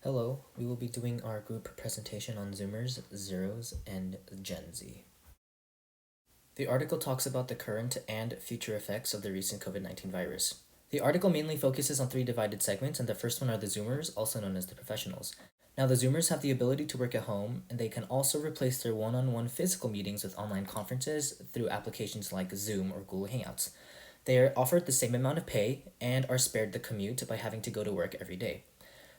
Hello, we will be doing our group presentation on Zoomers, Zeros, and Gen Z. The article talks about the current and future effects of the recent COVID-19 virus. The article mainly focuses on three divided segments, and the first one are the Zoomers, also known as the professionals. Now, the Zoomers have the ability to work at home, and they can also replace their one-on-one physical meetings with online conferences through applications like Zoom or Google Hangouts. They are offered the same amount of pay and are spared the commute by having to go to work every day.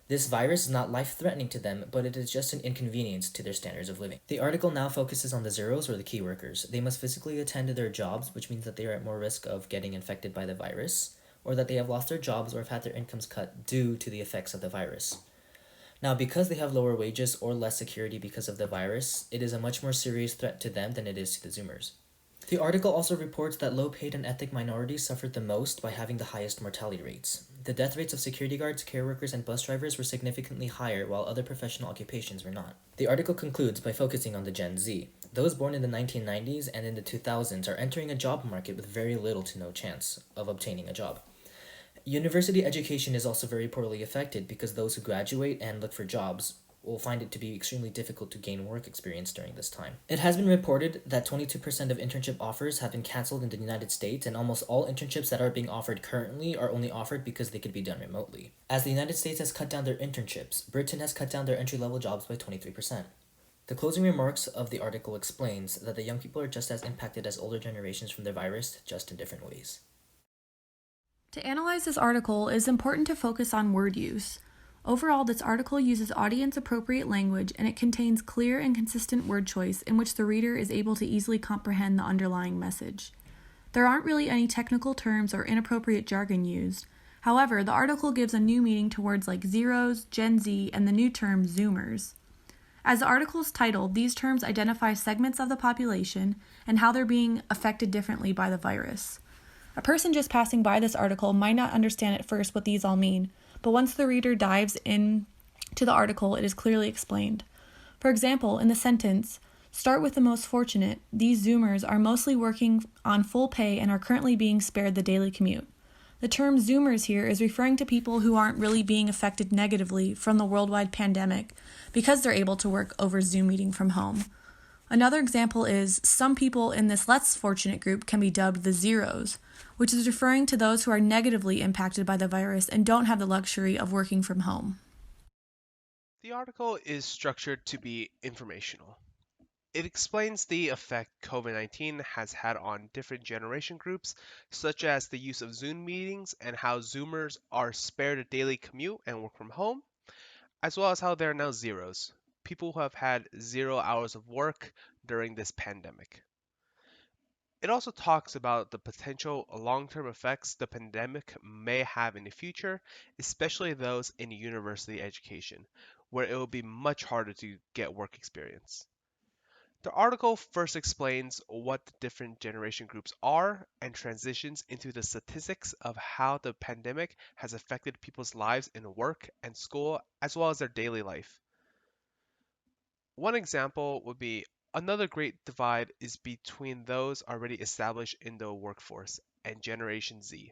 This virus is not life-threatening to them, but it is just an inconvenience to their standards of living. The article now focuses on the zeros, or the key workers. They must physically attend to their jobs, which means that they are at more risk of getting infected by the virus, or that they have lost their jobs or have had their incomes cut due to the effects of the virus. Now, because they have lower wages or less security because of the virus, it is a much more serious threat to them than it is to the Zoomers. The article also reports that low-paid and ethnic minorities suffered the most by having the highest mortality rates. The death rates of security guards, care workers, and bus drivers were significantly higher, while other professional occupations were not. The article concludes by focusing on the Gen Z. Those born in the 1990s and in the 2000s are entering a job market with very little to no chance of obtaining a job. University education is also very poorly affected because those who graduate and look for jobs will find it to be extremely difficult to gain work experience during this time. It has been reported that 22% of internship offers have been canceled in the United States, and almost all internships that are being offered currently are only offered because they could be done remotely. As the United States has cut down their internships, Britain has cut down their entry-level jobs by 23%. The closing remarks of the article explains that the young people are just as impacted as older generations from the virus, just in different ways. To analyze this article, it is important to focus on word use. Overall, this article uses audience-appropriate language, and it contains clear and consistent word choice in which the reader is able to easily comprehend the underlying message. There aren't really any technical terms or inappropriate jargon used. However, the article gives a new meaning to words like zeros, Gen Z, and the new term Zoomers. As the article's titled, these terms identify segments of the population and how they're being affected differently by the virus. A person just passing by this article might not understand at first what these all mean, but once the reader dives into the article, it is clearly explained. For example, in the sentence, "Start with the most fortunate, these Zoomers are mostly working on full pay and are currently being spared the daily commute." The term Zoomers here is referring to people who aren't really being affected negatively from the worldwide pandemic because they're able to work over Zoom meeting from home. Another example is some people in this less fortunate group can be dubbed the zeros, which is referring to those who are negatively impacted by the virus and don't have the luxury of working from home. The article is structured to be informational. It explains the effect COVID-19 has had on different generation groups, such as the use of Zoom meetings and how Zoomers are spared a daily commute and work from home, as well as how there are now zeros, people who have had 0 hours of work during this pandemic. It also talks about the potential long-term effects the pandemic may have in the future, especially those in university education, where it will be much harder to get work experience. The article first explains what the different generation groups are and transitions into the statistics of how the pandemic has affected people's lives in work and school, as well as their daily life. One example would be another great divide is between those already established in the workforce and Generation Z,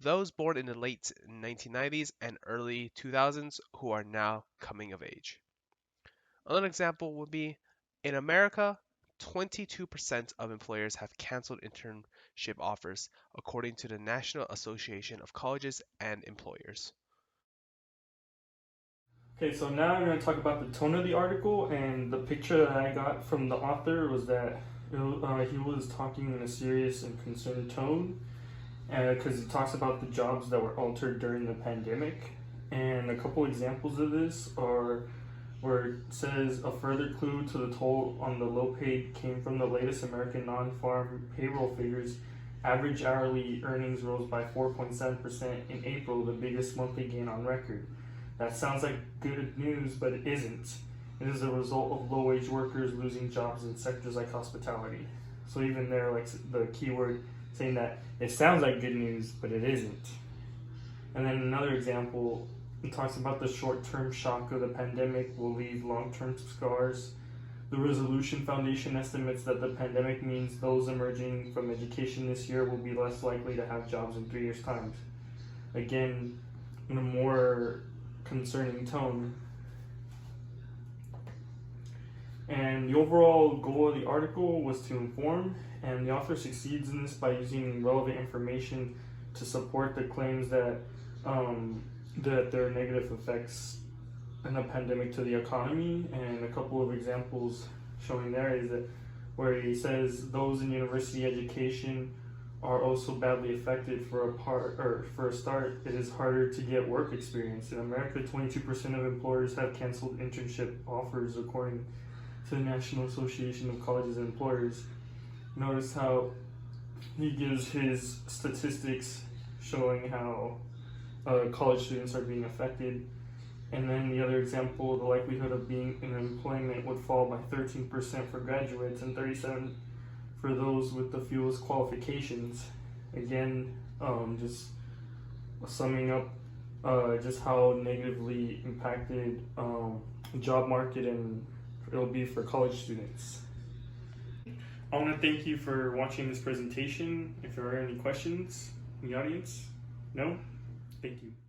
those born in the late 1990s and early 2000s who are now coming of age. Another example would be in America, 22% of employers have canceled internship offers, according to the National Association of Colleges and Employers. Okay, so now I'm going to talk about the tone of the article, and the picture that I got from the author was that he was talking in a serious and concerned tone because he talks about the jobs that were altered during the pandemic. And a couple examples of this are where it says a further clue to the toll on the low paid came from the latest American non-farm payroll figures. Average hourly earnings rose by 4.7% in April, the biggest monthly gain on record. That sounds like good news, but it isn't. It is a result of low-wage workers losing jobs in sectors like hospitality. So even there, like the keyword saying that it sounds like good news, but it isn't. And then another example, it talks about the short-term shock of the pandemic will leave long-term scars. The Resolution Foundation estimates that the pandemic means those emerging from education this year will be less likely to have jobs in 3 years' time. Again, in a more concerning tone. And the overall goal of the article was to inform, and the author succeeds in this by using relevant information to support the claims that that there are negative effects in the pandemic to the economy. And a couple of examples showing there is that where he says those in university education are also badly affected. For a start, it is harder to get work experience. In America, 22% of employers have canceled internship offers, according to the National Association of Colleges and Employers. Notice how he gives his statistics showing how college students are being affected. And then the other example, the likelihood of being in employment would fall by 13% for graduates and 37% for those with the fewest qualifications. Again, just summing up just how negatively impacted the job market and it'll be for college students. I want to thank you for watching this presentation. If there are any questions in the audience, no? Thank you.